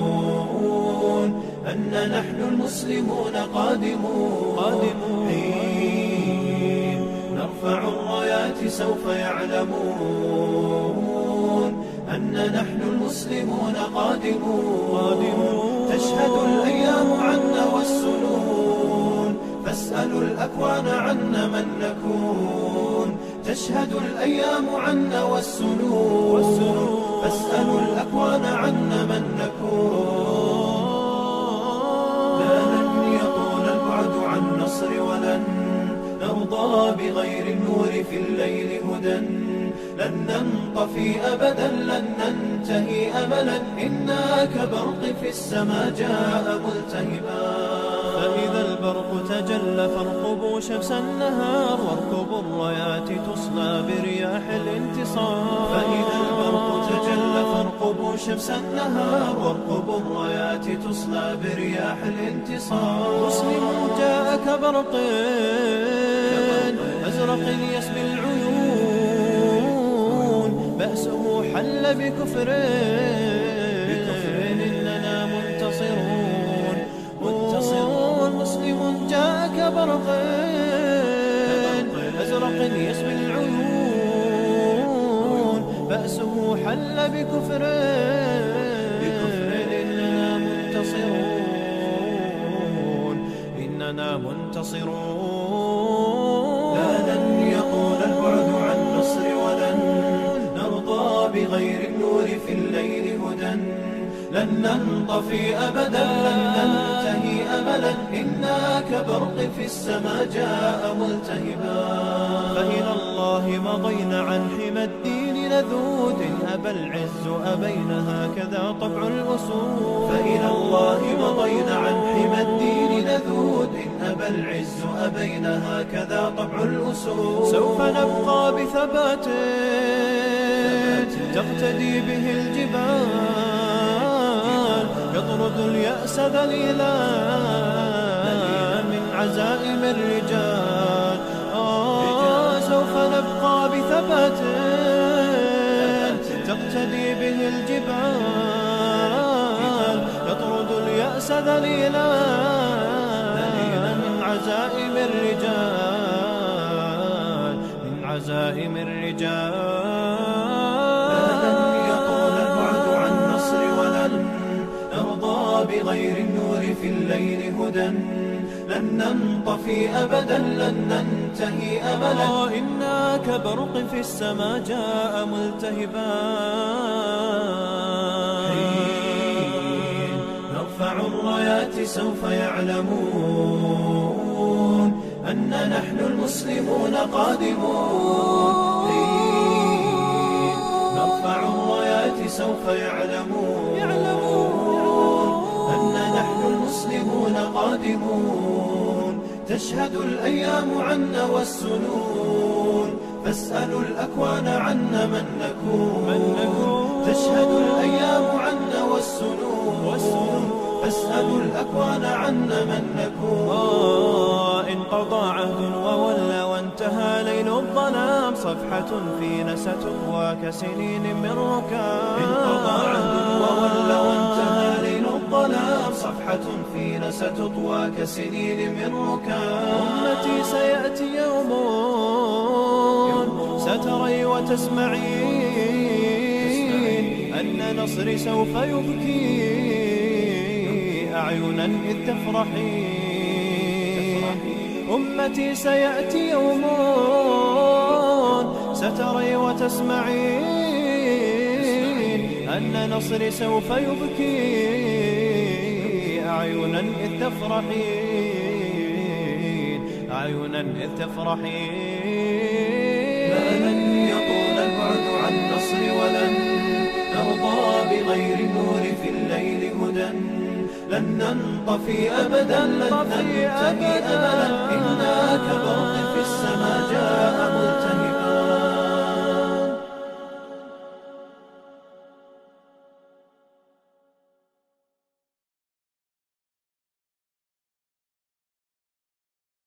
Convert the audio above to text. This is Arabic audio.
يعلمون أن نحن المسلمون قادمون حين نرفع الرايات سوف يعلمون أن نحن المسلمون قادمون تشهد الأيام عنا والسنون فاسألوا الأكوان عنا من نكون تشهد الأيام عنا والسنون فاسألوا الأكوان عنا من نكون لن يطول البعد عن نصر ولن نرضى بغير النور في الليل هدى لن ننطفي أبدا لن ننتهي أملا إنا كبرق في السماء جاء ملتهبا فإذا البرق تجلى فارقبوا شمس النهار واركبوا الرايات تصلى برياح الانتصار فإذا البرق تجلى فارقبوا شمس النهار واركبوا الرايات تصلى برياح الانتصار مسلم جاء كبرق أزرق يسبي العيون بأسه حل بكفر إننا منتصرون مسلم جاء كبرق أزرق يسبي العيون بأسه حل بكفر إننا منتصرون لن يطول البعد عن نصر ولن نرضى بغير النور في الليل هدى لن ننطفي أبدا لن ننتهي أملا إنا كبرق في السماء جاء ملتهبا فإلى الله مضينا عن حمى الدين لذود أبى العز أبين هكذا طبع الأسود فإلى الله مضينا عن حمى الدين لذود أبى العز أبين هكذا طبع الأسود سوف نبقى بثبات تقتدي به الجبال يطرد اليأس ذليلا من عزائم الرجال سوف نبقى بثبات تقتدي به الجبال يطرد اليأس ذليلا من عزائم الرجال عزائم الرجال لن يطول البعد عن نصر ولن نرضى بغير النور في الليل هدى لن ننطفي أبدا لن ننتهي أملا إنا كبرق في السماء جاء ملتهبا حين نرفع الرايات سوف يعلمون أن نحن المسلمون قادمون حين نرفع الرايات سوف يعلمون أن نحن المسلمون قادمون تشهد الأيام عنا والسنون فاسألوا الأكوان عنا من نكون تشهد الأيام عنا والسنون فاسألوا الأكوان عنا من نكون إن قضى عهد وولى وانتهى ليل الظلام صفحة فينا ستطوى كسنين من ركام إن قضى عهد وولى وانتهى ليل الظلام صفحة فينا ستطوى كسنين من ركام أمتي سيأتي يوم ستري وتسمعين أن نصري سوف يبكي أعينا إذ تفرحين أمتي سيأتي يوم ستري وتسمعين أن نصري سوف يبكي أعينا إذ تفرحين أعينا إذ تفرحين لن يطول البعد عن نصر ولن نرضى بغير النور في الليل هدى لن ننطفي أبدا لن ننتهي أبدا